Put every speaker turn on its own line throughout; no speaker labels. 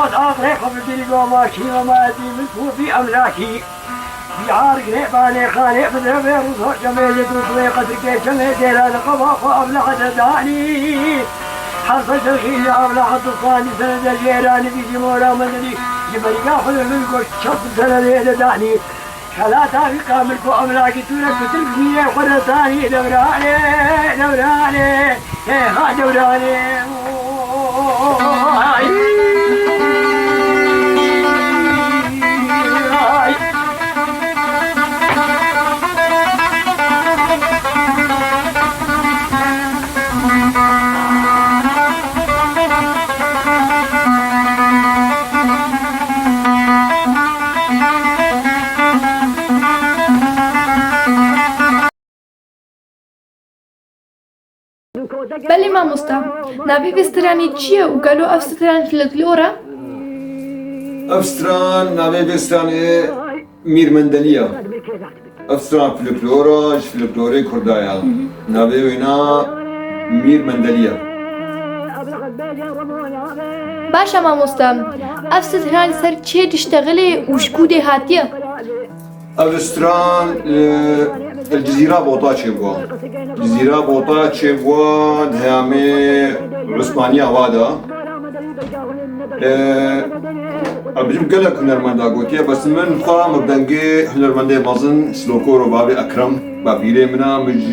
قد آخر خبر ديني وماشي وما أدري من في أملاكي يعارك نعباني خالق بدر بيروس جميل يدرس ويقدر كي جميل دير القضاء وأبلغ تداني حصلت الخيل أبلغ الصاني سند الجيراني في جمورة مدني جبل ياخذ الملك شط سند داني فلا تعرف كاملك وأملاكي تونك تلقني قرصاني دوراني دوراني ها دوراني
بله مامۆستا، ناوی وێسترانی چییە و گەلۆ ئەف ستران فلکلۆرە؟
ئەف ستران ناوی وێسترانێ میرمەندەلیە. ئەف ستران فلکلۆرەش فلکلۆرەی کوردایە. ناوی وێنا میرمەندەلیە.
باشە مامۆستا، ئەف ستران سەر چێ دشتەغلێ و شکو دێهاتیە؟
ئەف ستران الجزيرة بوطا تشيبوا جزيرة بوطا تشيبوا دهامي عثمانية وادا بجم قلق هنرمندا قوتيا بس من خوا مبدنجي هنرمندي مازن سلوكورو بابي أكرم بابيري منا مج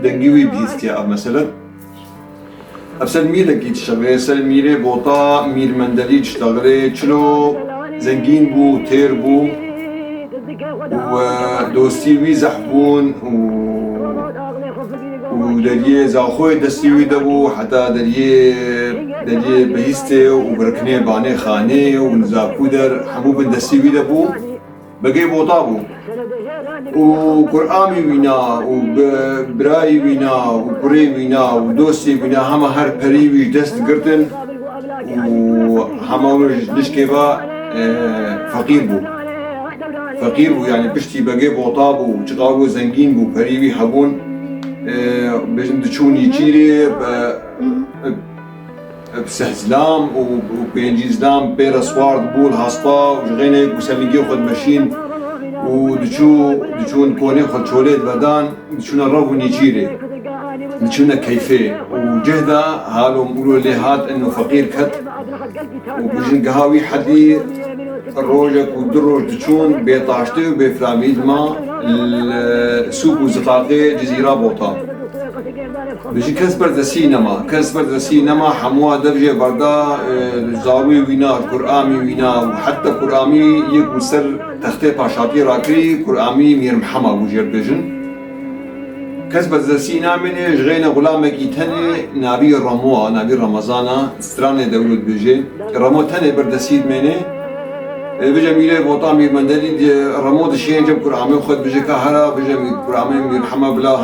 دنجيوي بيستيا مثلا أبسل ميرة كي تشتغلي سل ميرة بوطا مير مندلي تشتغلي تشلو زنجين بو تير بو ودوستي وي زحبون ودريه زاخوي دستي وي دبو حتى دريه بهيستي وبركني باني خاني ونزاكو در حمو بن دستي وي دبو بقي بوطابو وقرآمي وينا وبراي وينا وقري وينا ودوستي وينا هما هر بري وي دست قرتن وهما نشكيبا فقير بو فقير بو يعني بشتي بقي بوطاب وشغاوي زنجين بو بريوي حبون بجن دشون يجيري بسهزلام وبينجي زلام بير اسوارد بول هاسبا وجغينا وسلنجي وخد ماشين ودشون كوني خد شوليد بدان دشون الرغو نيجيري دشون كيفي وجهدا هالو مقولوا لي هات انه فقير كت وبجن قهاوي حدي الروجك ودروج دشون بيطاشتي وبيفراميد ما السوق وزقاقي جزيرة بوطا بيجي كسبر ذا سينما حموها دبجة بردا زاوي وينا قرآمي وينا وحتى قرآمي يكو سر تختي باشاتي راكري قرآمي مير محمد وجير بيجن كسبر ذا سينما مني جغينا غلامك يتني نابي الرموة نابي رمضانا ستراني دولة بيجي رمو تني بردسيد مني بجا ميلي بوطا مير مندلي رمود الشين جب قرآمي وخد بجا كهرا بجا قرآمي مير حما بلا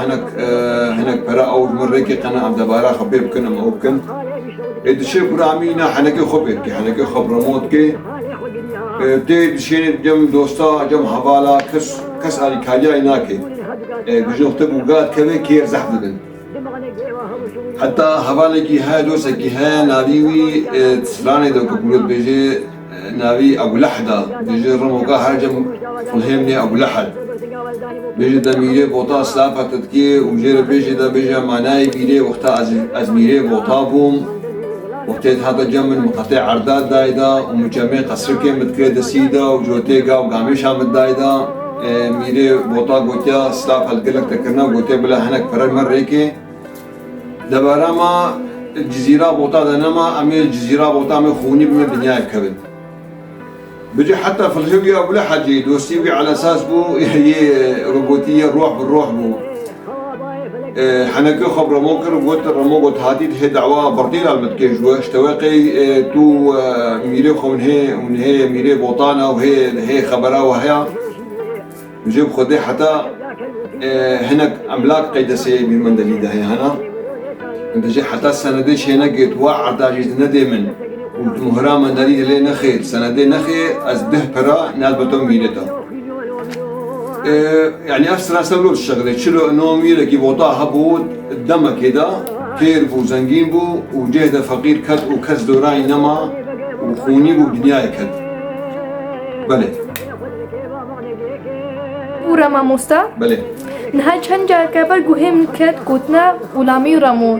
هناك برا أو مريكي قنا عبد بارا خبير بكن أم أو بكن الشيء قرآمي نا حنكي خبير كي حنكي خب رمود كي بتي الشين جم دوستا جم حوالا كس على كاليا إناكي بجا اختبو قاد كذا كير زحدن حتى حوالا كي ها دوسا كي ها نابيوي تسلاني دو كبولت بيجي ناوي أبو لحدة بيجي رموقا هرجم فلهمني أبو لحد بيجي دا ميري بوطا سلافة تدكي وجير بيجي دا بيجي معناي ميري وقتا از ميري بوطا بوم وقتا هذا جمن مقاطع عرداد دايدا ومجمع قصركي متكي دسيدا وجوتيقا وقاميشا مت دايدا ميري بوطا قوتيا سلافة القلق تكرنا قوتيا بلا هناك فرر مريكي دبارا ما الجزيرة بوطا دانما أمي الجزيرة بوطا أمي خوني بمن بنياي بكبد بيجي حتى في الهوية أبو لحد جي دوستيوي على أساس بو هي روبوتية روح بالروح بو حنكي خبر موكر قلت رمو قلت هاتيت هي دعوة برطيلة المتكيج واشتواقي تو ميري خو من هي ميري بوطانة وهي خبرها وهي بجيب خدي حتى هناك أملاك قيدسي من مندلي ده هنا انت جي حتى السنديش هنا جيت وعر داجي ندي من ومهرام مندلي لي نخيل سندي نخيل أزده برا نالبتو ميلتا يعني أفسر أسلو الشغلة شلو إنه ميلا كي بوطاها بود الدم كده كير بو زنجين بو وجهد فقير كت وكز دوراي نما وخوني بدنياي كد بله
ورا مامۆستا
بله
نها چەند جارکە بەرگ و هێم کرد گوتنە غولامی و ڕەمۆ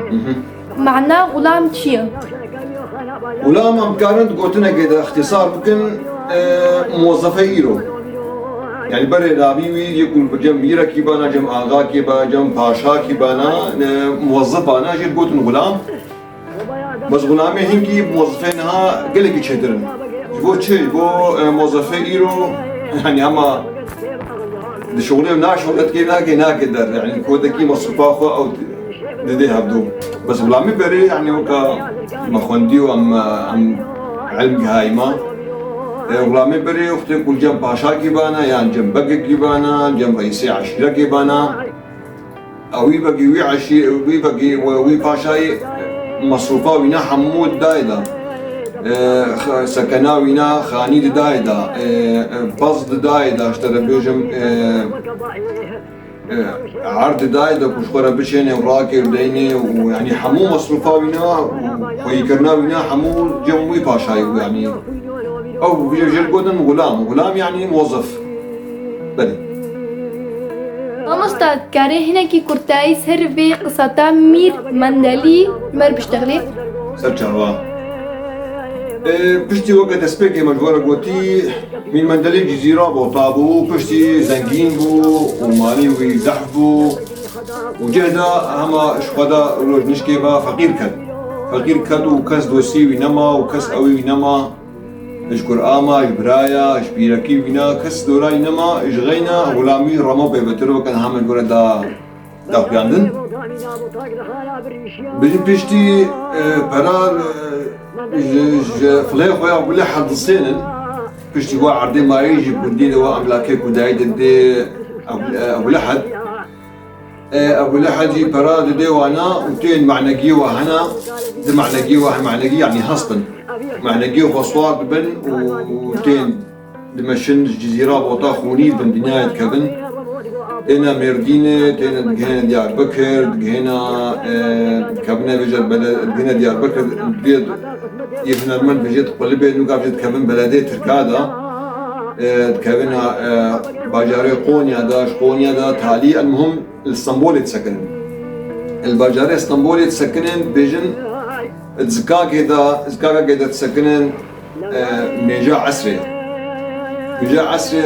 معنا غولام چییە؟
غلام ام كانت قوتنا كده اختصار بكن موظفة إيرو يعني بري رابيوي يقول بجم ميرا كيبانا جم آغا كيبا جم باشا كيبانا موظف أنا جيت قوتن غلام بس غلامي هنكي موظفينها قلقي تشدرن بو تشي بو موظفة إيرو يعني أما الشغلة ناشغلت كي ناقدر يعني كودكي مصروفا خو أو لديها بدو بس غلامي بري يعني وكا مخوندي وام علم هايما غلامي بري اختي كل جنب باشا كيبانا يعني جنب بقى كيبانا جنب رئيسي عشيرة كيبانا او يبقى وي عشي ويبقى وي باشاي مصروفا وينا حمود دايدا سكنا وينا خاني دايدا بصد دايدا اشترى بيجم عرض دايدا كشخورة بشيني وراكي وديني ويعني حمو مصروفا وينا ويكرنا وينا حمو جموي باشاي يعني او بيجي قدن غلام يعني موظف بلي
مامۆستا کارێ هینێکی کورتایی سەر بێ قسەتا میر مەندەلی مەر بشتغلێ
سرچاوا پشتی وقت دەستپێکی مەجووەرە گوتی من مندەلی جزیرا بۆتا بوو پشتی زەنگین بوو و مالی وی زەحف بوو و جێدا هەمە شخوادا ڕۆژنیشکێ بە فەقیر کرد و کەس دۆستی وی نەما و کەس ئەوی وی نەما اش قرآما اش برايا اش بيركي بنا كس دوراي نما اش غينا غلامي رمو بيبترو كان هامل قرى دا بياندن بجي بيشتي برار فلاي خويا ولا حد الصينن بيشتي وا عردي ما يجي بندي وا املاكي كودايد دي ابو لحد ابو لحد جي برار دي وانا وتين معنقي وهنا دي معنقي يعني هصبن معنقي وبصوار ببن وتين دمشن جزيرة بوطا خوني بن دنيا كبن تينا مردينة تينا دقهنا ديار بكر دقهنا كبنا بجد دقهنا ديار بكر بيد يبنى المن بجد قلبي نوكا بجد كبن بلدية تركادا كبنا باجاري قونيا دا تالي المهم اسطنبول يتسكنن الباجاري اسطنبول يتسكنن بيجن زكاكا كده تسكنن ميجا عسري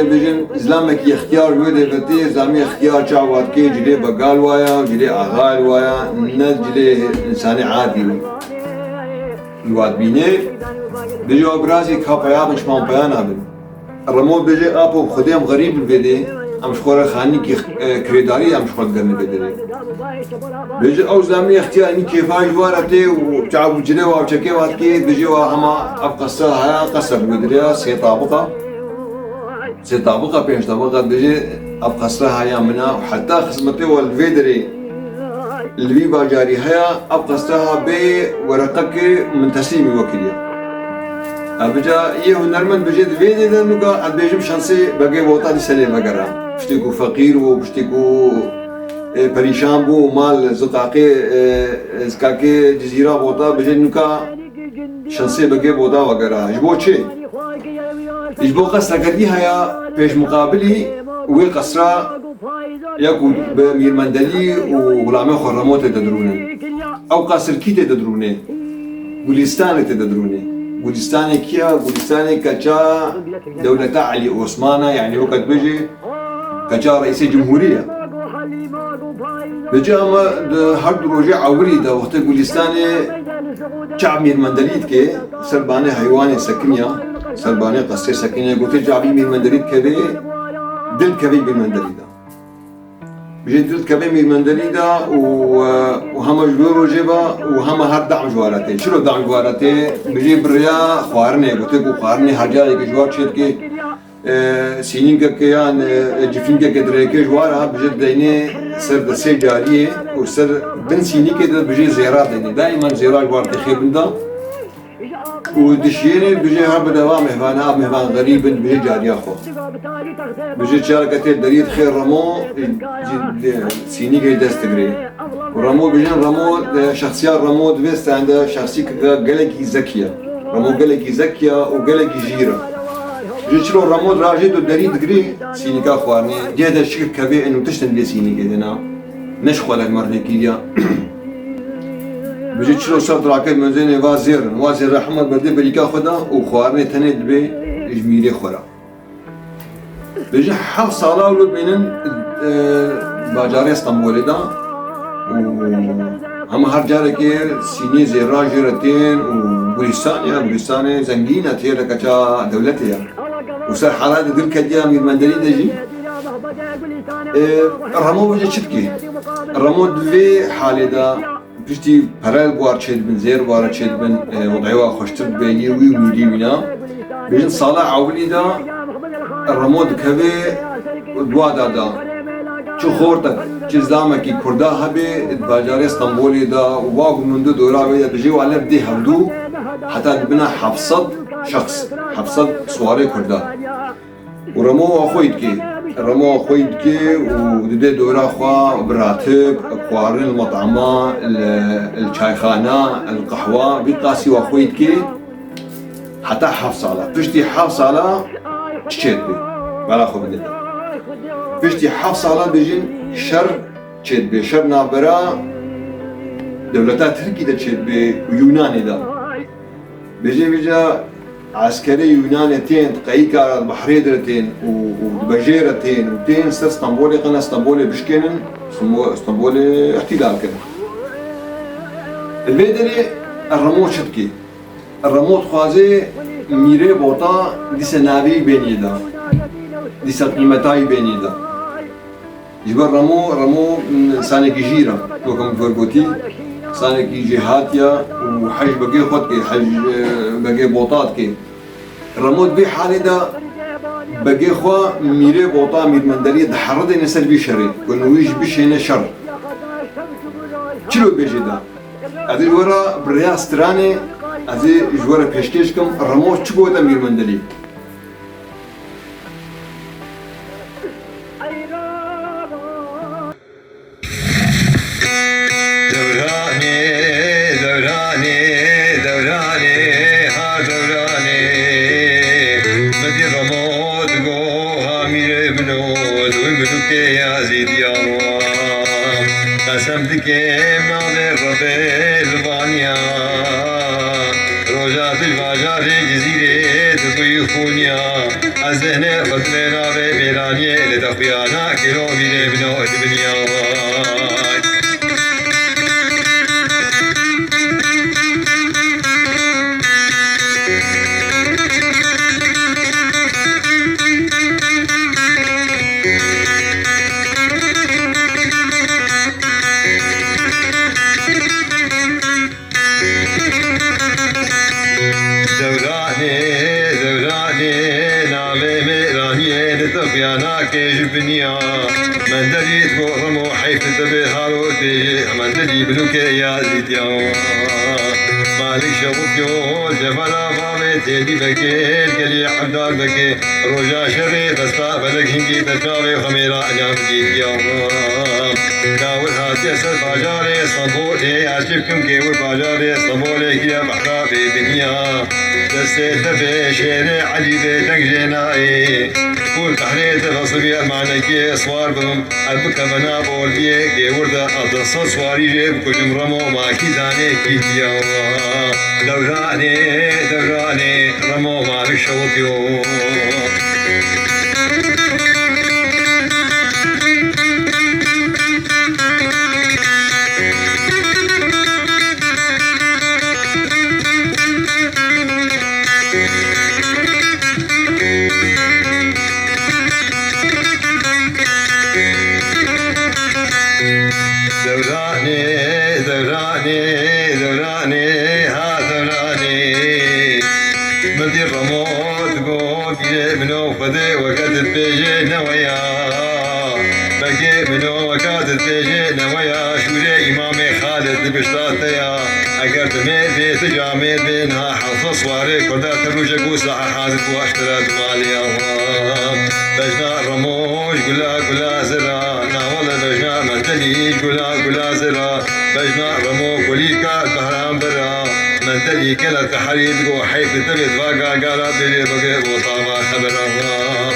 بيجن زلامك اختيار ويدي فتي زلامي اختيار شعوات كي جلي بقال وايا جلي اغال وايا ناس جلي انساني عادي الواد بيني بيجو برازي كابايا مش مام بيانا بن الرمو بيجي ابو خديم غريب البيدي امش خورا خاني كي كريداري امش خود قرن بدري بيجي او زلامي اختيار اني كيفاش وارتي وتعب جلي وابشكي واتكي بيجي وهما ابقصا هيا قصر بدري سي طابقة بيش طابقة بيجي ابقصا هيا منا وحتى خصمتي والفيدري اللي بي باجاري هيا ابقصاها بي ورقك من تسليمي وكيليا ابجا يه نرمن بيجي فيدي لانوكا بيجي شانسي باقي وطا دي سلي بقرا بشتيكو فقير وبشتيكو پریشان بو مال زقاقي زقاقي جزيرة بوطا بيجي نوكا شانسي باقي بوطا وقرا جبو چه يجبو قصرة قدي هيا بيش مقابلي وي قصرة ياكو بمير مندلي وغلامي خرموت تدرونه او قصر كي تدرونه قولستان تدرونه قولستان كيا قولستان كجا دولة علي عثمانة يعني وقت بيجي كجا رئيس جمهورية بيجي اما هر دروجي عوري دا وقت قولستان شعب مير مندليت كي سرباني حيواني سكنيا سرباني قصير سكنيا قلت جعبي مير مندليت كبي دل كبي مير مندليت بيجي دل كبي مير مندليت وهما جبرو جيبا وهما هر دعم جواراتي شنو دعم جواراتي بيجي بريا خوارني قلت لكو خوارني حاجة كي جوار شيت كي سينين كيان جفين كدريكي جوارها بيجي ديني سر دسي جارية وسر بن سيني كده بيجي زيارات ديني دائما زيارات جوار تخيب دا ودشيني بيجي هرب دوام مهفان غريب بيجي جارية خو بيجي شاركة دريد خير رمو سيني كي دستقري ورمو بيجي رمو شخصيات رمو دفست عنده شخصية قلقي ذكية رمو قالك زكية وقالك جيرة جيشلو رمود راجد ودري دقري سينيكا خوارني جهد الشكل كبير انه تشتن بي سينيكا دينا نشخوا للمرنكية بجيت شلو صرت راكب مزيني وازير رحمة بدي بريكا خدا وخوارني تند بي جميلي خورا بيجي حف صالة ولد بينن باجاري اسطنبولي دا هم هر جاره که سینی زیرا جرتين وبريستانيا زنجينة تيرا كتا دولتها وصار حالات دل كديا من المندلين دجي الرمو بجا شتكي الرمو دلي حالي دا بشتي برال بوار تشد بن زير بوار تشد بن وضعيوا خوشتر بيني ويولي وينا بيجن صالح عولي دا الرمو دكبي دوادا دا چو خورتك چزدامكي كردا هبي باجاري اسطنبولي دا واق منذ دورا بيدا بجيو على بدي هبدو حتى بنا حفصد شخص حفصد سواري كردا ورمو اخويدكي ودي دورا خوا براتب خوارن المطعمة الشايخانة القهوة بيقاسي واخويدكي حتى حفص على بشتي حفص على تشيت بي بلا خو بدي بشتي حفص على بيجين شر تشيت بي شر نابرا دولتات تركي دا تشيت بي ويوناني دا بيجا عسكري يونانيتين تقيكا البحريدرتين وبجيرتين وتين سر اسطنبولي قنا اسطنبولي بشكنن اسطنبولي احتلال كان البيدري الرموت شتكي الرموت خوازي ميري بوطا ديسا نابي بيني دا ديسا قيمتاي بيني دا جبر رمو سانكي جيرا وكم فرقوتي سانكي جهاتيا وحج بقي خدكي حج بقي بوطاتكي رموت بي حالي دا بقي خوا ميري بوطا مير مندري دحرد نسل بي شري كنو ويج بيش هنا شر چلو بيجي دا ادي ورا بريا ستراني ادي جورا پیشکشكم رموت چبو دا مير مندري
روجا شري بستا بلك هنجي بتاوي خميرا اجام جيت يا داول هاتي سر باجاري اسطنبول عجبكم كيور باجاري اسطنبول يا بحرا في دنيا دستي تبي شيري عجيبه تنجناي قول تحريت غصبي معناكي اسوار بهم البك بنا بولبي كيور دا اضص سواري جيب كل رمو ما كيزاني كيت يا دوراني رمو ما بشوطيو سنتلي كانت حريد جو حيث تبت فاقا قالت لي بقى وطابع خبر الله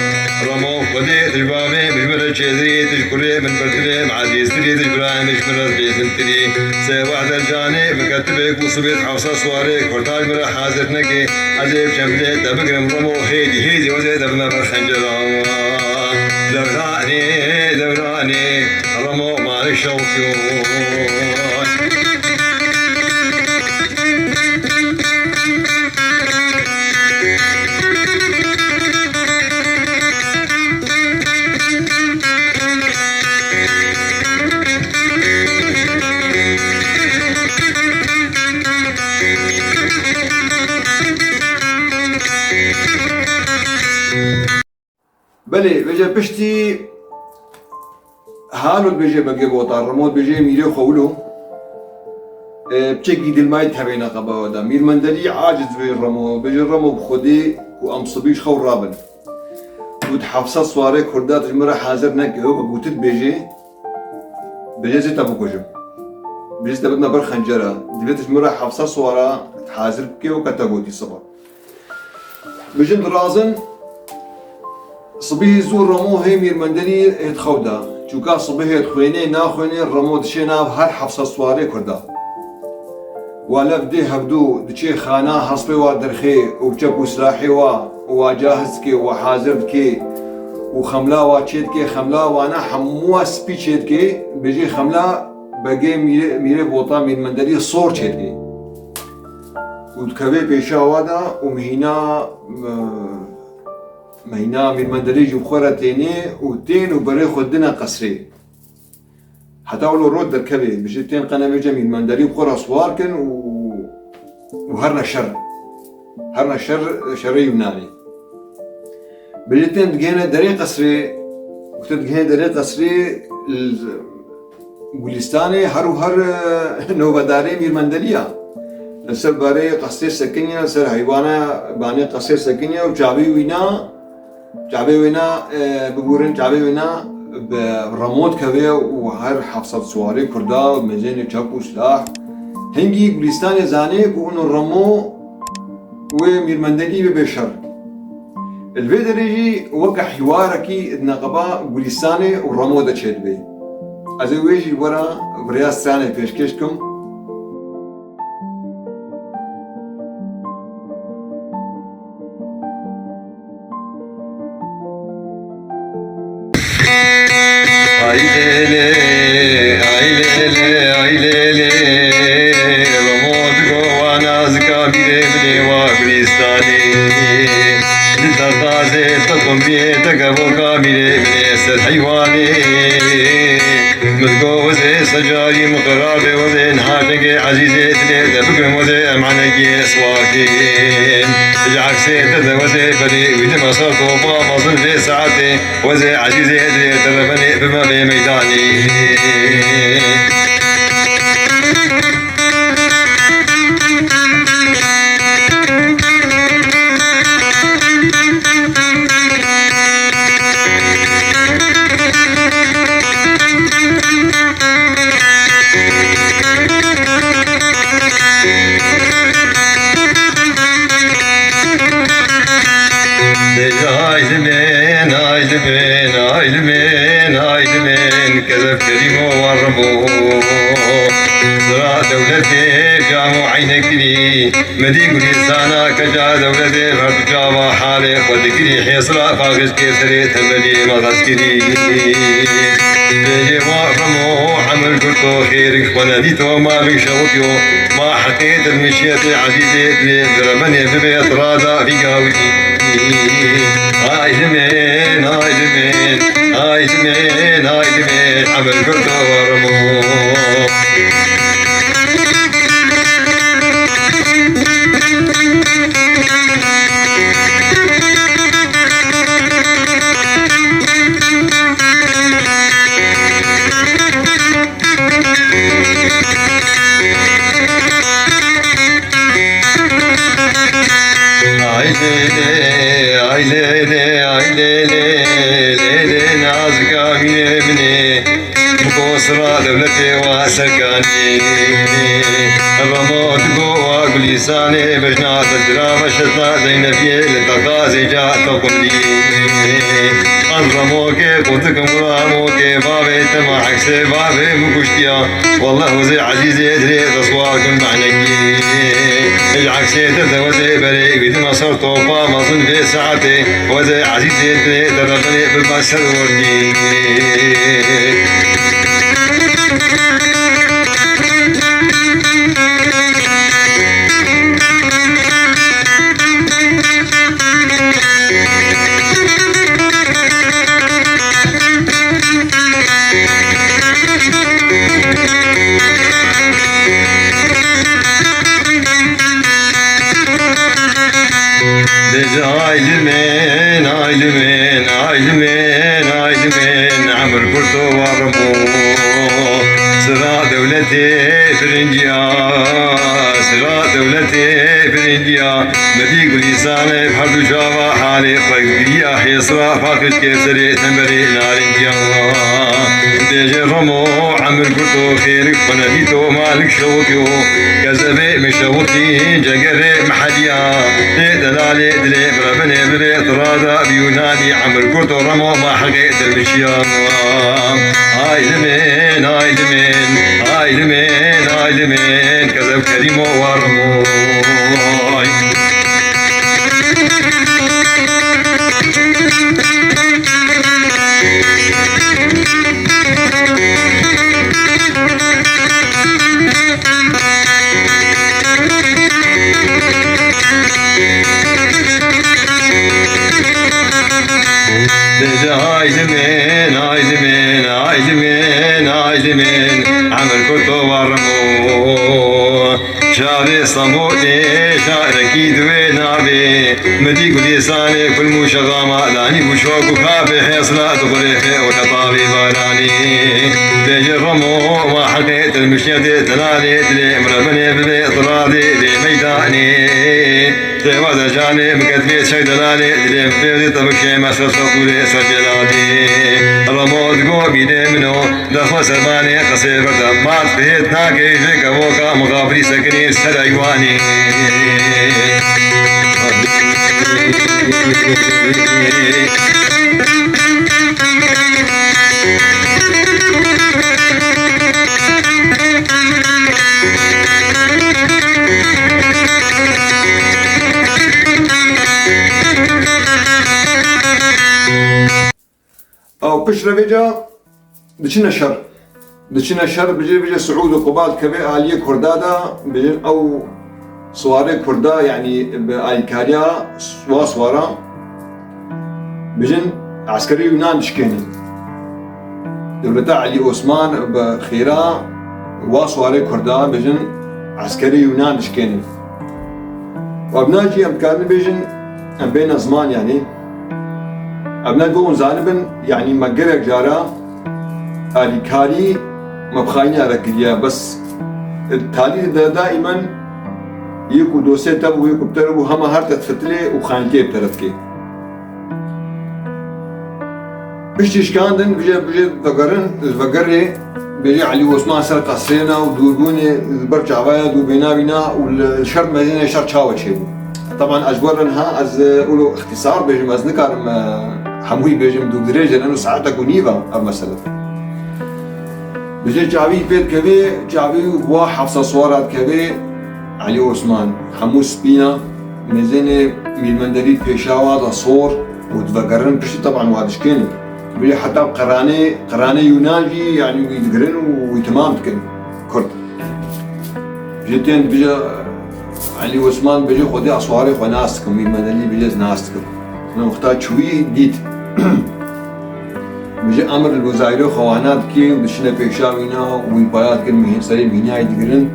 رمو خدي تجبامي بجمرة شيدري تشكري من برتلي عزيز تري تجبراني مشمرة بيسنتري سيوعد الجاني مكتبك وصبيت حوصة صواري كورتاج مرة حاضر نكي عزيب شملي دبقرم رمو هيدي وزيد ابن برخنجر دوراني رمو مالك شوكيون
بله بجا پشتی حالو بجا بگه بوتا رمود بجا میره خولو بچه دل مای تبینا قبا دا میر مندلی عاجز بی رمو بجا رمو بخودی و امصبیش خور رابن بود حفصه سواره کردات جمره حاضر نکه هو بگوتت بجا زیتا بکجم بجا زیتا بدنا بر خنجره دیویت جمره حفصه سواره حاضر بکه و کتا گوتی صبا بجا درازن صبي زور رمو هي مير مندني يتخودا چوكا صبي يتخويني ناخويني رمو دشي ناف هر حفصة سواري كردا ولا بدي هبدو دشي خانا حصبي ودرخي وبجبو سلاحي وجاهز كي وحاضر كي وخملا واتشيت كي خملا وانا حموا سبي تشيت كي بيجي خملا بقي ميري بوطا مير مندني صور تشيت كي ودكبي بيشا وادا ومهينا مهينا من مندريج وخورة تيني وتين وبري خدنا قصري حتى ولو رود دركبي بجتين قنابل جميل مندري وخورة صوار كن وهرنا شر يوناني بجتين دقينا دري قصري وتدقينا دري قصري البوليستاني هر نوبداري مير مندليا سر باري قصير سكنيا سر حيوانا باني قصير سكنيا وجابي وينا بقولن جابي وينا برموت كذا وهر حفصة سواري كردا مزين چاقو سلاح هنگي گلستان زاني كون الرمو ومير مندلي ببشر الفيدريجي وقع حواركي النقبة گلستاني والرمو دا تشد بي ازويجي ورا برياس ثاني بيشكشكم
عيلي رموت وانا زكا بني وبريستاني للتقازي تقوم بيه تقبوكا بني سد حيواني متقوزي سجاري مقرابي وزي نحاتك عزيزي تلي بكم وزي امعنكي اسواكين العكسي تدوزي بدي ويتم صرت وفا مصر في ساعتي وزي عزيزي تلي تربني بما بميداني عيلمين كذب كريمو ورمو زرع دولتي جامو عينك لي مديق لسانا كجا دولتي فرد جاوا حالي ودكري حيصرا فاغش كيسري تملي مغسكري بيجي ورمو عمل كرتو خيرك وناديتو مالك شوكيو ما حكيت المشيتي عزيزي دربني ببيت رادا في قاوي عيلمين عمل كرتو ورمو عيلي نازكا بني بكوسرا دولتي في واسكاني الرماد قوة قليساني بجنات الدرام شتا زين في لتقازي جاء تقلي الرموكي قلتكم راموكي بابي تما عكسي بابي مكشتيا والله وزي عزيزي ادري تصواركم معنكي العكسي تتوزي بري بيت نصر طوفا مظن في ساعتي وزي عزيزي ادري تدرني بالبشر وردي عايلمين عايلمين عايلمين عايلمين عمر كرتو ورمو سرا دولتي فرنجيا سرا دولتي فرنجيا مديق لساني بحردو شابا حالي قيقيا حيصرا فاكش كيسري تنبري نارنجيا ديجي رمو عمر كرتو خيرك فنبيتو مالك شوكيو كذبي مشوتي جقري محليا دلالي دلي بربني بري طرادا بيونادي عمر كرتو رمو ما حقيت المشيا هاي لمين هاي لمين هاي لمين هاي لمين كذب كريمو ورمو عايزمين عايزمين عايزمين عايزمين عمل كتو ورمو شعري صمودي شعركي دوي نابي مديق لساني كل مشغامة داني بشوك وكابي حيصلا تغريخي وكطابي بالاني ديجي الرمو ما حقيت المشيدي تلالي دلي مربني بلي طرادي دي ميداني تيوازا جاني مكتبي شي دلالي دلي مبيضي طبكشي مسر صقولي سجلالي الرمو دقو بيدي منو دخو سرباني قصير بردمات بيت ناكي جيك ووكا مغابري سكني سر ايواني
او بشرة بيجا دچنا شر دچنا شر بيجي سعود وقبال كبي آلية كردادا بيجي او سواري كردا يعني بآلكاريا سوارا بيجن عسكري يونان شكيني دولتا علي عثمان بخيرا واسواري كردا بيجن عسكري يونان شكيني وابناجي امكان بيجن ام بين زمان يعني ابنا قوم زانبن يعني مقرق جارا آلكاري مبخايني ركديا بس التالي دائما يكو دوسي تبو يكو بتربو هما هر تتفتلي وخانكي بترفكي بشتيش كاندن بيجي فقري بيجي علي وعثمان سر قصرينا ودوربوني البرج عبايا دوبينا بينا والشرط مدينة شرط شاوة شيبو طبعا اجبرنها از اولو اختصار بيجي مزنكار حموي بيجي مدو دريجة لانو ساعتك ونيفا مثلا بيجي جابي بيت كبي جابي وا حفصة صورات كبي علي عثمان حمو سبينا مزينة ميلمندري بيشاوا دا صور ودفقرن بشي طبعا وادشكيني بيجي حتى قراني يونانجي يعني ويدقرن ويتمام تكن كرد جيتين بيجي علي عثمان بيجي خدي أصواري وناستكم ميلمندري بيجي ناستكم أنا مختار شوي ديت بيجي أمر الوزائر خوانات كي ودشنا بيشاوينا ويبايات كن مهين سري مهيناي دقرن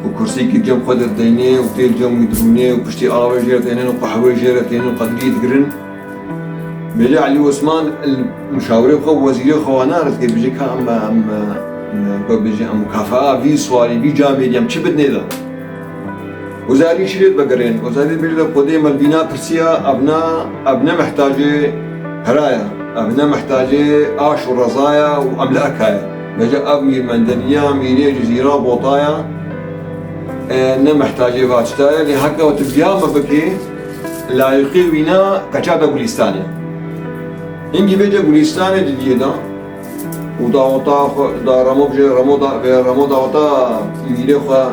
وكرسي كي جم قدر ديني وتيل جم يدروني وبشتي آوي جيرتين وقحوي جيرتين وقدري دقرن بيجي علي عثمان المشاوري خو وزيري خوانات كي بيجي كام بيجي مكافأة في سواري في جامد يم شي بدني ذا وزاري شريت بقرين وزاري بيجي قديم البناء برسيا أبناء محتاجة هرايا أبناء محتاجة آش ورزايا وأملاكايا بجا أمير مندنيا ميري جزيرة بوطايا نمحتاجة فاتشتايا لهكا وتبقى مبكي لايقي وينا كجادا قوليستانيا إنجي بيجا قوليستانيا جديدا وداوطا دا رمو بجي رمو داوطا ميري خوا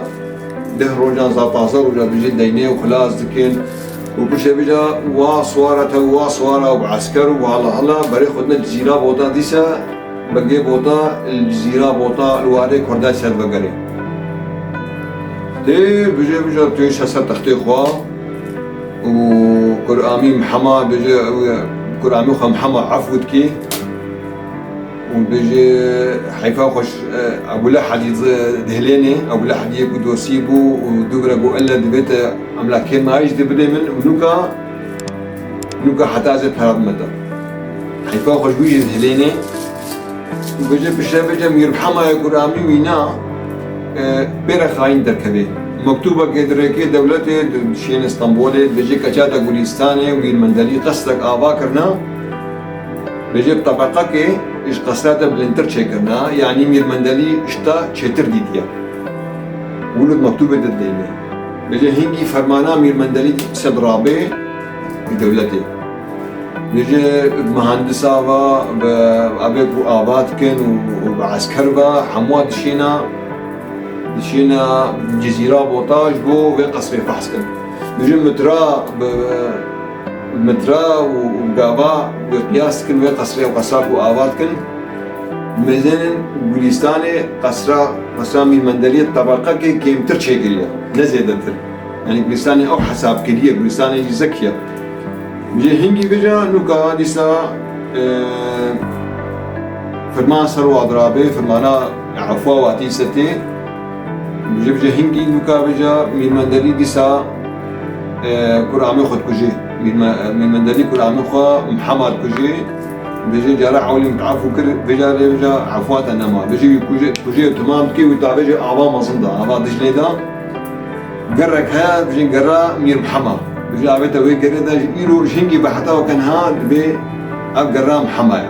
ده روجان زاتازر وجا بجي ديني وخلاص دكين وكل بيجا واسوارة وعسكر وهلا بري خدنا الجزيرة بوطا ديسا بقي بوطا الجزيرة بوطا الواري كرداي سيد بقري تي بيجا تويش هسا تختي خوا وكرامي محمد بيجي كرامي خوا محمد عفود كي وبيجي حيفا خوش ابو لحد دهليني ابو لحد يكو دوسيبو ودبرا بو الا دبيت املاكين ما يجي دبري من ونوكا حتى ازت هرب مدى حيفا خوش بيجي دهليني وبيجي بيجي مير محمد كرامي وينا بيرا خاين دركبي مكتوبة قدريكي دولتي شين اسطنبولي بيجي كجادا قوليستاني ومير مندلي قصدك آباكرنا بيجي بطبقة كي إيش قصاده بلنتر شكرنا يعني مير مندلي اشتا شتر ديديا ولد مكتوبة دليلة بيجي هنجي فرمانا مير مندلي سدرابي بدولتي بيجي بمهندسة بأبيك وآبات كن وبعسكر با حموات دشينا جزيرة بوطاج بو في قصري فحص كن بيجي مترا وقابا وقياس كن في قصري وقصاك وآبات كن مزين بوليستاني قصرا من مندلية طبقة كي كيمتر شيكريا نزيدتر يعني بوليستاني أو حساب كريه بوليستاني زكية بيجي هنجي بيجا نوكا ديسا فرمان سروا ضرابي فرمانا عفوا واتي ستي بيجي هنجي نوكا بيجا من مندلي ديسا كرامي خد كوجي من مندلي كرامي خو محمد كوجي بيجي جرا عولي متعفو كر بيجا عفوات انما بيجي كوجي تمام كي وتا بيجي اعضاء مصندا اعضاء دجليدا قرك ها بيجي قرا مير محمد بيجي عبيتا وي قرا يرو شنجي بحتا وكان ها بي اب قرا محمد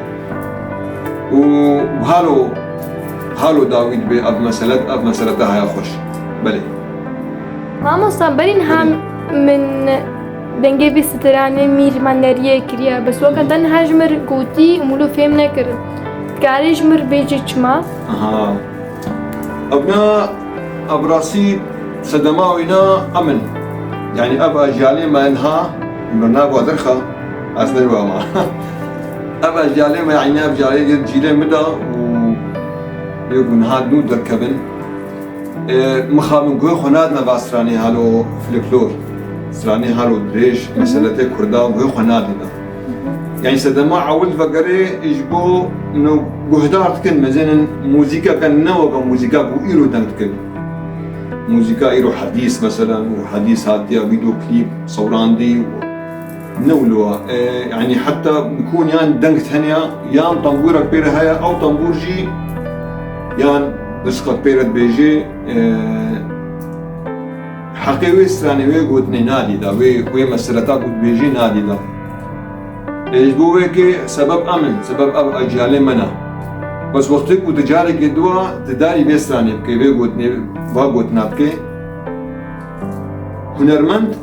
وهالو داوود بي اب مسألة هاي خوش بلي
ماما صابرين هم من دنگه بی سترانه میر منریه کریا بس وقت دن هجمر قوتي ومولو فهم نکر کاری جمر بیجی چما
ابنا ابراسي صدماوينا امن يعني ابا جالي ما انها برنامج ودرخه اصلا ما ابا جالي ما يعني اب جالي جيله مدى و يكون هاد نود دركبن مخامن قوي خناد نباسراني هالو فلكلور سراني هالو دريش مسألة كردا وقوي خنادنا يعني صدما عولت فقري يجبو انه قهدار تكن مثلا موسيقى كان نوغا موسيقى بو ايرو دنتكن موسيقى ايرو حديث مثلا وحديث هاتيا فيديو كليب صوراندي نولوا يعني حتى بيكون يان دنكت هنيا يان طنبورك بير هيا او طنبورجي يان بسقط بيرت بيجي حقيقي سراني وي قوتني نادي دا وي مسألتا قوت بيجي نادي دا يجبو ويكي سبب امن سبب اب اجيالي منا بس وقتك وتجاري كدوا تداري بيسراني بكي وي قوتني واقوتنا بكي هنرمند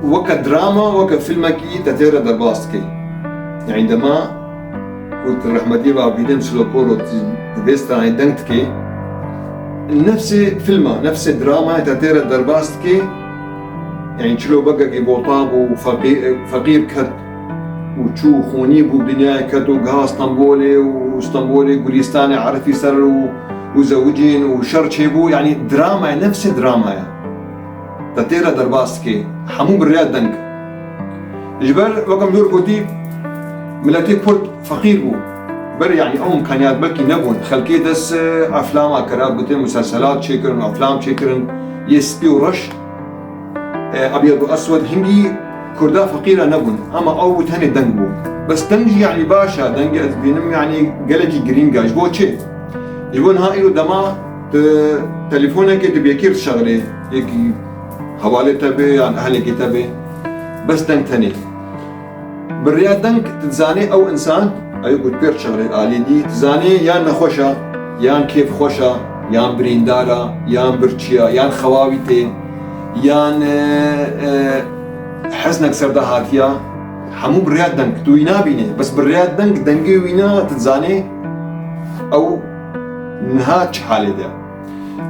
وكا دراما وكا فيلمكي تتيرا درباستكي يعني عندما قلت رحمتي بابيدم سلوكورو تبيستراني دنكتكي نفس فيلمه نفس دراما تتيرا درباستكي يعني شلو بقى كي بوطاب وفقير كت وشو خوني بو دنيا كت وقها اسطنبولي قوليستاني عرفي سر وزوجين وشر شيبو يعني دراما نفس دراما تتيرا درباستكي حمو بالرياض دنك جبال وقم دور قوتي ملاتي كرد فقير بو بر يعني او امكانيات بلكي نبون خلقي دس افلام كراب قلت مسلسلات شكرن افلام شكرن يسبي ورش ابيض واسود هنجي كردا فقيره نبون اما او تاني دنجبو بس دنجي يعني باشا دنجي بينم يعني قلجي جرينجا جبو تشي جبون هاي له دما تليفونك تبيكير شغله هيك حوالي تبي عن اهلك تبي بس دنج تاني بالرياض دنك تتزاني او انسان ئەی گوت پێر شغلێ ئالیدی تزانێ یان نەخۆشە یان کێف خۆشە یان بریندارە یان برچیە یان خەواوی تێ یان حەزنێک سەردا هاتیە هەموو بڕیات دەنگ توی نابینێ بەس بڕیات دەنگی وینە تزانێ ئەو نها چ حالێدا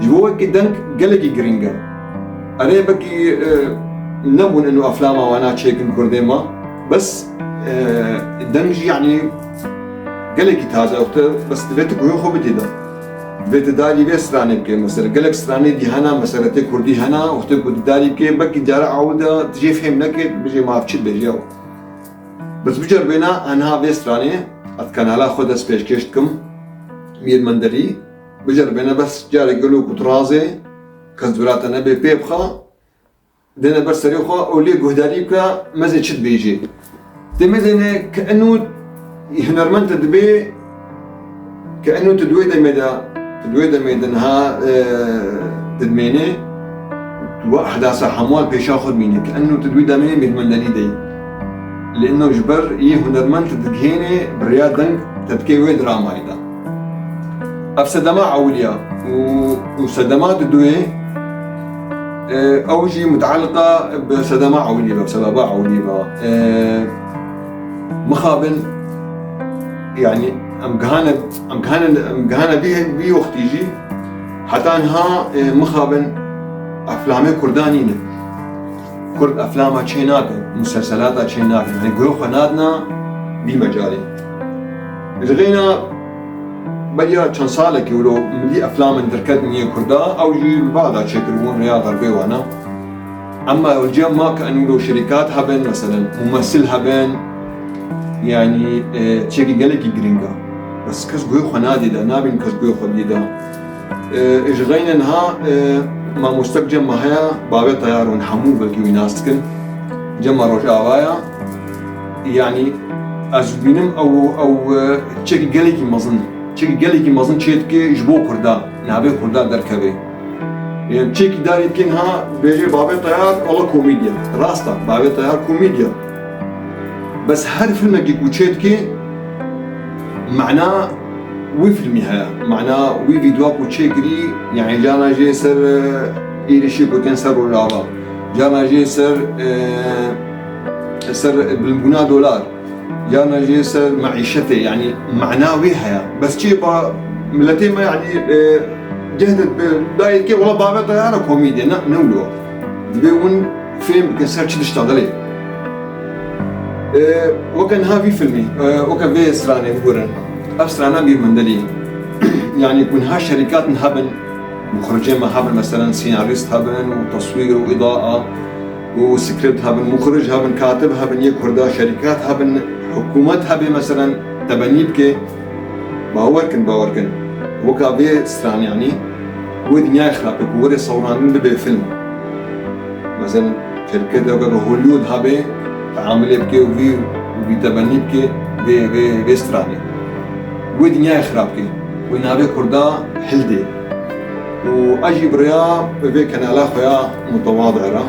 ji bo wekî deng gelekî giring e erê bekî nebûn û eflama wana çêkin Kurdê me bes deng jî yanî gelekî taze te bes divê tu guhê xwe bidî de divê tu darî vê stranê bikê mesela gelek stranê dî hena mesela tê Kurdî hena û tu darî bikê bekî cara awda tu jê fêm nekê bijê mavçî bêje ew bes biceribêne enha vê stranê et kanala xwe dest pêşkêş dikim mîrmenderî biceribêne bes carek gelo ku tu razê kes birate nebe pê bixa dêne ber serê xwe û lê guhdarî bike mezê çi dibêjê demê dêne ki enû hunermend dibê ki enû tu duwê demê de niha didmêne tu ehdasa hemwal pêşa xwe bîne ki enû tu duwê demê mîrmenderî deyî لأنه جبر هنرمند تدهيني برياد دنگ تدكي ويد راmáyda اف سدما عوليا وسدمات الدوي أو شيء متعلقة بسدما عولية بسبب عولية مخابن يعني أمكهانة بيه وقت يجي حتى انها مخابن أفلامي كردانية كرد أفلامها تشيناكن مسلسلاتها تشيناكن يعني قروخة نادنا بمجالي لغينا بديا چند ساله که ولو مدي افلام دركت من كردا او جي بعضها تشكرون رياض غربي وانا اما الجيم ما كانوا لو شركات هبن مثلا ممثل هبن يعني تشيكي جالكي جرينجا بس كس جوي خنادي ده نابين كس جوي خدي ده اجغينا انها ما مستقجم ما هي باب طيار ونحمو بلكي ويناسكن جمع رجاوايا يعني ازبينم او تشيكي جالكي مظن چێکی gelekî mezin çêdike ji bo Kurda navê Kurda derkeve yani çêkî darê dikin ha bêje bavê tayar ala komîdya rast e bavê tayar komîdya bes her filmekî ku çêdike mena wî filmî heye mena wî vîdyoa ku çêkirî yani cana jê ser êrişî gotin ser rojava cana jê ser bilbûna dolar جانا جي سر معيشتي يعني معناوي حياة بس شيء با ملتي ما يعني جهدت بداية كي والله بابا طيارة كوميديا نولو دبيون فيلم كان سر شي تشتغلي وكان هافي فيلمي وكان في سراني بورن أسرانا بيرمندلي يعني يكون ها شركات هبن مخرجين ما هبن مثلا سيناريست هبن وتصوير وإضاءة وسكريبت هبن مخرج هبن كاتب هبن يكوردا شركات هبن حكومات هبه مثلا تبني بكي باوركن وكابي ستران يعني هو دنيا خرابك وري صورانين ببي فيلم مثلا شركات هوليود هبه تعامل بكي وبي تبني بكي بي ستراني هو دنيا خرابك ونابي كردا حلدي واجي بريا ببي كنالا خويا متواضعه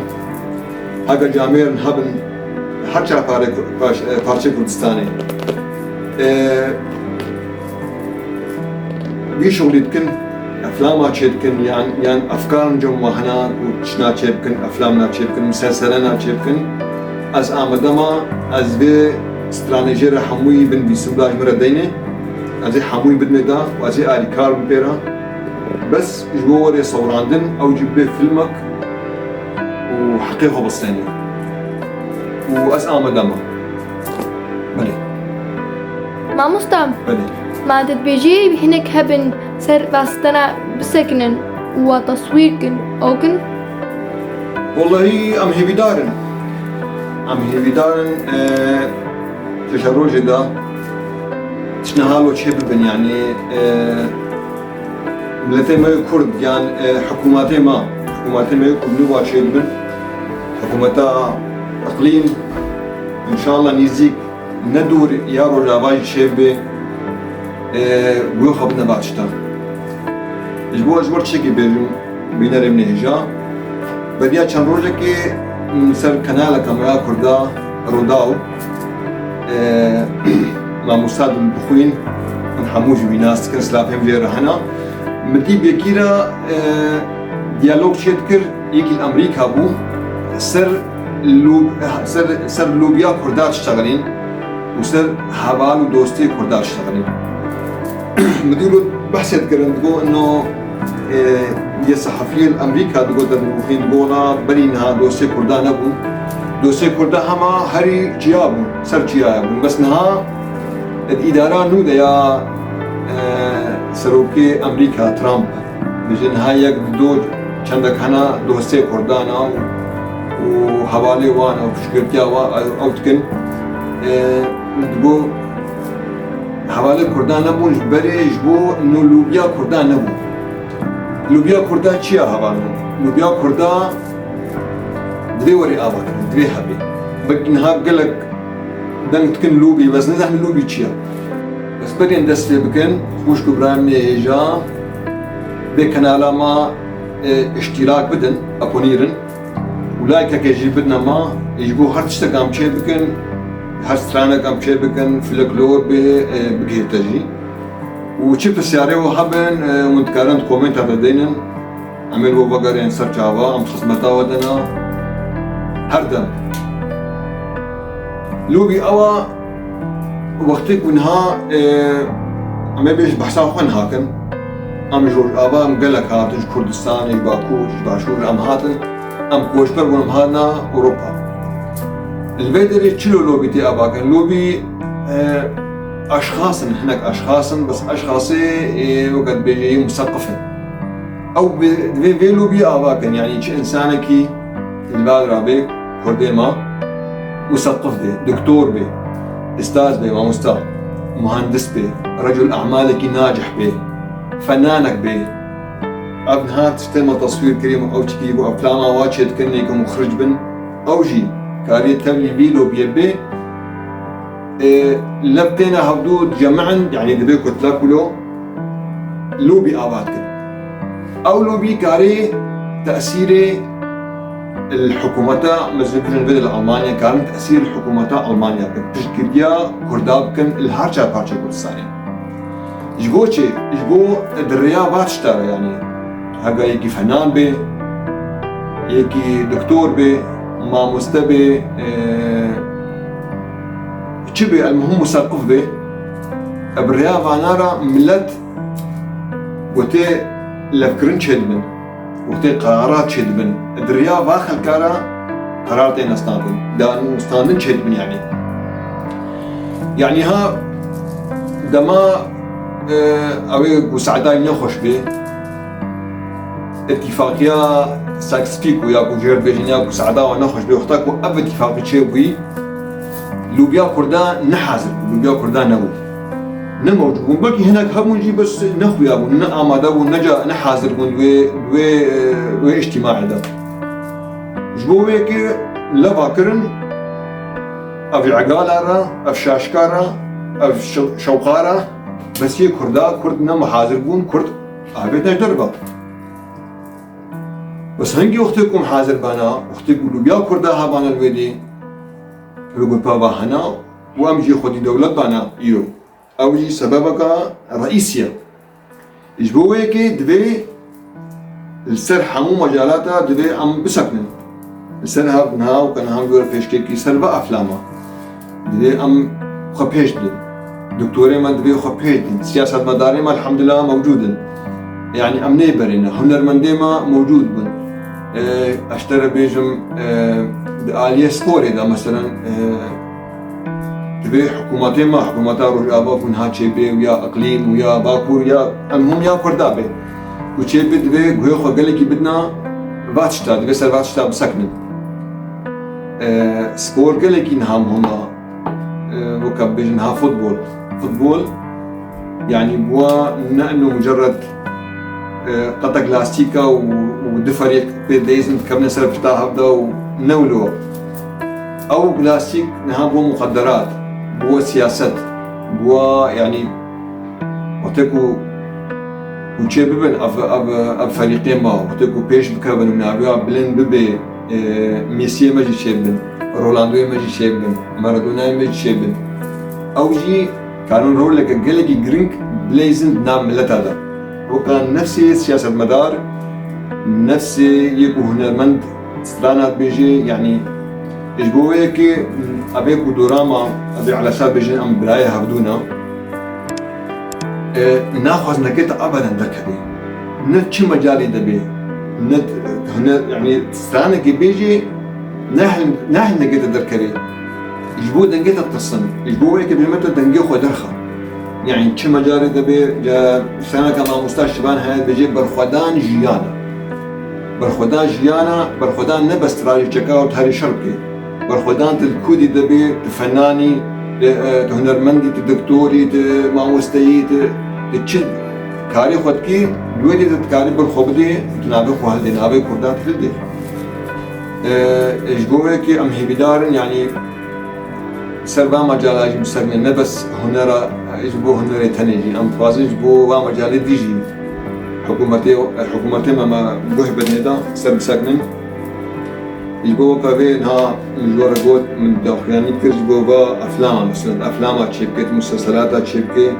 هاجر جامير هبن حتى parça Kurdistan'ı bir şغلي دكن أفلامها تشيدكن يعني أفكار جمع هنا وتشنا تشيدكن أفلامنا تشيدكن مسلسلنا تشيدكن از آمدما از به استراتژی حموی بن بیسوداج مردینه از حموی بدمدا و از آریکار بپیرا بس جواری صوراندن أو جبه فيلمك وحقيقة بسطاني وأسأل مدامة بلي
ما مستم
بلي
ما تتبيجي بهنك هبن سر باستنا بسكنن وتصويركن أوكن
والله أم هيفي دارن تشروج دا تشنهالو تشيب بن يعني ملتي ما يكرد يعني حكوماتي ما يكرد نوا تشيب بن حكومتا اقليم ان شاء الله نيزيك ندور يا رجاواج شيبه ويخ بدنا باشتا اجبر تشيكي بينرم نهجا بديا چند روزه که سر کانال کامرا کردا روداو مع مستاد البخوين من حموج بناس كان سلافهم غير هنا مدي بيكيرا ديالوج شتكر يجي الامريكا بو سر لوبيا كردات اشتغلين وسر حبال ودوستي كردات اشتغلين مديرو بحثت كرندقو انه دي الصحفيين الامريكا دقو دبوخين دقونا برينها دوستي كردان ابو دوستي كردان هما هري جيابو سر جيابو بس نها الاداره نو يا سروكي امريكا ترامب بجن هاي يك دو چندك هنا دوستي كردانا وحوالي وانا وشكرتيا او تكن دقو حوالي كردان نبو جبري جبو انه لوبيا كردان نبو لوبيا كردان چيا حوالي لوبيا كردان دوي وري آبا كرن دوي حبي بكنها قلق دنگ تكن لوبي بس ندح من لوبي چيا بس برين دست بكن خوش كبرامي هيجا بكنالا ما اشتراك بدن ابونيرن ولايكا كيجي بدنا ما يجبو هر تشتا قام چه بكن هر سترانا قام چه بكن فلكلور بگه تجي وچه بسياري وحبن ومتكارن كومنت هذا دينن عمل وبقرين سر جاوا ام خصمتا ودنا هر دم لوبي اوا وقتك ونها عم بيش بحثا خن هاكن ام جور ابا ام قالك هاتج كردستان باكو باشور ام هاتن ام كوشبر ونم هانا اوروبا البيدري تشلو لوبي تي ابا كان لوبي اشخاص هناك اشخاص بس اشخاصي وقت بيجي مثقفين او في لوبي ابا كان يعني انسانكي البادرة بي كردي ما مثقف بي دكتور بي استاذ بي ما مستاذ مهندس بي رجل اعمالك ناجح بي فنانك بي ابن هات تم تصوير كريم او تكيب او افلام واجد كني كمخرج بن او جي كاري تبلي بيلو بيبي لبتنا هبدود جمعا يعني دبي كتلاكلو لوبي اباتك او لوبي كاري تاثيري الحكومة مثل بدل ألمانيا كان تأثير الحكومة ألمانيا كان تشكيليا كرداب كان الهرجة بارشة كردستاني يجبو الدريا باتشتار يعني هذا يجي فنان بي يجي دكتور بي ما مستبي تشبي المهم مثقف بي بريا فانارا ملت وتي لفكرن شدمن وقتی قرارات شد من الدريا باخل كارا قرارتين استاندن دانو استاندن شد من يعني ها دما اوي مساعدين يخش به اتفاقية ساكسفيك ويا بوجير بيجينيا مساعدة ونخش به وقتاكو اب اتفاقية شيء لوبيا كردان نحازر لوبيا كردان نبو نموجود بلكي هناك همونجي بس نخويا بون نآماده بون نجا نحاضر بون دوي اجتماعي ده جبو هيك لبا كرن اف عقالة اف شاشكارة اف شوقارة بس هي كرد نم حاضر بون كرد عبيتنا دربا بس هنجي وقتكم حاضر بانا وقتكم لوبيا كردا هابانا الويدي بقول بابا هنا وامجي خدي دولة بانا يو أوجي سببك رئيسية يجبو هيك دبي السر حمو مجالاتها دبي عم بسكن السر هاب نها وكان هم بيور فيشكي سر بقى أفلامها دبي عم خبيجدن دكتوري ما دبي خبيجدن سياسة مداري ما الحمد لله موجودة يعني أمني برينا هنرمندي ما موجود بن أشتري بيجم آلية سبوري ده مثلا تبي حكومتي ما حكومتها رجابا كون هاتشي بي ويا اقليم ويا باكور يا المهم يا كردابي وشي بي تبي غوي خو قالك بدنا باتشتا تبي سر باتشتا بسكن سبور قالك نهم هما وكب بيجنها فوتبول يعني بوا انه مجرد قطع لاستيكا ودفريق بيديزن كمنا سر بتاع هبدا ونولو او بلاستيك نها بوا مخدرات بوا سياسات بوا يعني وتكو وشي ببن اب فريقين ما وتكو بيش بكابن من ابيع بلين ببي ميسي ماجي شيبن رولاندو ماجي شيبن مارادونا ماجي شيبن او جي كانون رول لك جلجي جرينك بليزن نام ملت هذا وكان نفسي سياسة مدار نفسي يكو هنرمند سترانات بيجي يعني إجبوية كي أبيكو دوراما أبي على سال بيجي أم براية هبدونا ناخذ نكت أبدا ذكري نت شو مجالي دبي نت هنا يعني سترانة كي بيجي نحن نكت ذكري يجبو دنجت التصن يجبو هيك بمتى دنجي خو درخه يعني شو مجاري دبي جا سنه كما مستشفى شبان هاي بيجي برخدان جيانا برخدان نبى استراتيجي تشاكاوت هاري شرقي برخدان الكودي دبي فناني هنرمندي دكتوري ماموستي تشد كاري خدكي دويدي تكاري بالخبدي تنابي خو هالدي نابي كردات هالدي يجبو هيك ام هي بدارن يعني سربا مجال اجي مسكن نبس هنرا يجبو هنري تنيجي ام فاز يجبو مجال ديجي حكومتي ما بوه بدندا سر مسكن يجبو كافي ها جوار جود من داخلاني كرجبو با افلام مثلا افلام شركه مسلسلات شركه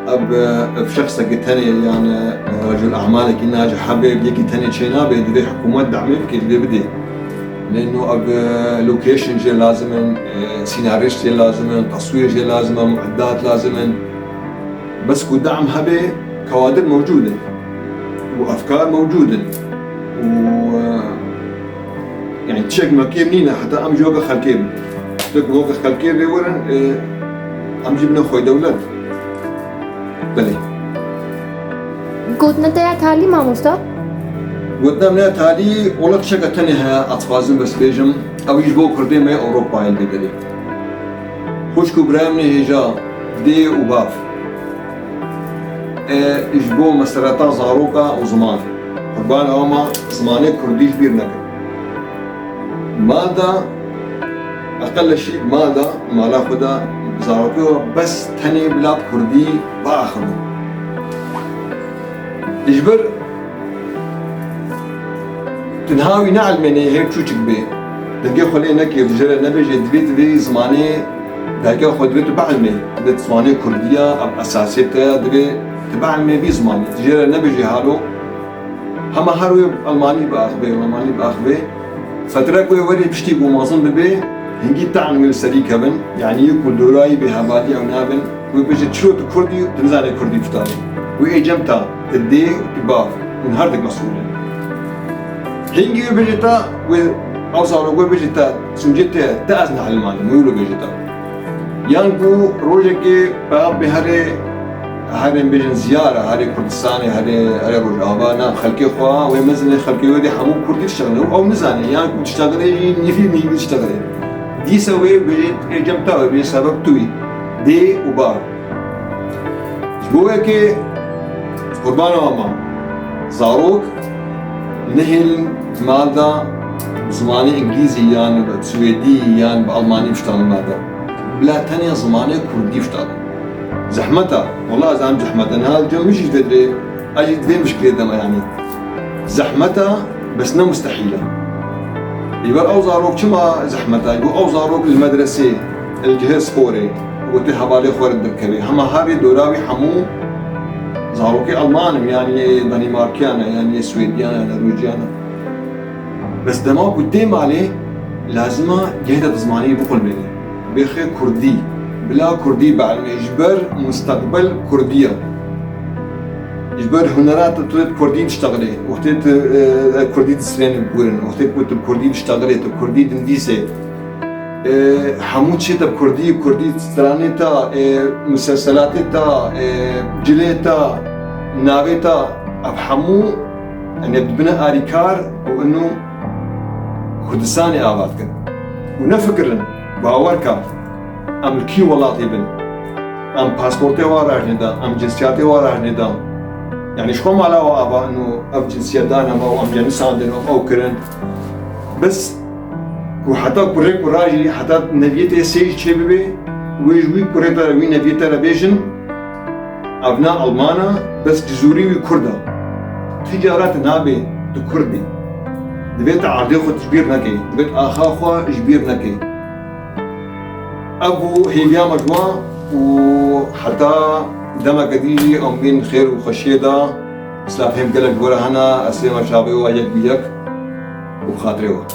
اب بشخص تاني يعني رجل اعمال كي ناجح حابب يجي تاني شينا بدي حكومه دعمك كي بدي لانه اب لوكيشن جي لازم سيناريست جي لازم تصوير جي لازم معدات لازم بس كو دعم هبه كوادر موجوده وافكار موجوده و يعني تشيك مكي منينه حتى ام جوجا خلكيب جوجا خلكيب بيورن ام جبنا خوي دولت بلي
قلت نتا تعلي ماموستا
قدامنا تالي ولد شقة تانيها أطفازن بس بيجم أو يجبو كردي ما أوروبا اللي بدري خوشكو برامني هجا دي وباف يجبو مسرطا زاروكا وزمان قربان هما زماني كردي كبير نكر ماذا أقل شيء ماذا ما لا خدا زاروكا بس تاني بلاد كردي بآخر يجبر تنهاوي نعلمني هيك شو تكبي دنجي خلي نكي رجال نبي جدبيت بي زماني دنجي خد بيت بعلمي بيت زماني كردية أب أساسيتها دبي تبعلمي بي زماني رجال نبي جهالو هما هروي ألماني بأخبي فترة كوي وري بشتي بومازن ببي هنجي تعلم السري كبن يعني يكون دوراي بهبادي أو نابن وبيجي تشوت كردي تنزل كردي فتاري وإجمتا تدي وتباف ونهاردك مسؤولين هنجي بيجتا وأوصلوا بيجتا سنجتا تأزن على المال ميولو بيجتا يانكو روجكي باب هاري بيجن زيارة هاري كردستاني هاري روج آبانا خلقي خوا ومثلا خلقي ودي حمو كردي تشتغلوا أو نزاني يانكو تشتغلي نفي ميجي تشتغلي دي سوي بيجت جمتا وبيجي سبب توي دي وبار جبوه قربان ماما زاروك نهل ماذا زماني انجليزي يعني سويدي يعني بالماني بشتغل ماذا بلا تانية زماني كردي بشتغل زحمتها والله زعم زحمتها انا هذا مش تدري اجي تبين مشكلة دم يعني زحمتها بس نا مستحيلة يبقى او زاروك شما زحمتها يقول او زاروك المدرسة الجهاز خوري وقلت حبالي خور الدركبي هما هاري دوراوي حمو زاروكي ألمان يعني دنماركيانا يعني سويديانا نرويجيانا بس دما قدام عليه لازمه جهة زمانية بقول مني بخي كردي بلا كردي بعلم يجبر مستقبل كردية يجبر هنرات تريد كردي تشتغلي وقتت كردي تسرين بورن وقتت كنت كردي تشتغلي كردي دنديسي حمود شيء تب كردي تستراني تا مسلسلات تا جليتا نابتا أفهمو أن يبدأ أريكار وإنه كردستاني آباد كن ونفكرن باوركار أم الكي والله تبن أم باسبورتي وارا هندا أم جنسياتي وارا هندا يعني شو ما لا وابا إنه أم جنسيات دانا أو أم جنسان دين أو كرن بس وحتى كوريك وراجي حتى نبيته سيج شبابي ويجوي كوريتا وين نبيته ربيجن أبناء ألمانا بس جزوري وكردا تجارات نابي تكردي دبيت عرضي خو تجبير نكي دبيت آخا خو جبير نكي أبو هيبيا مجموعة وحتى دمك دي أم بين خير وخشية سلافهم قلق ورا هنا أسلم شابي وأجك بيك وبخاطره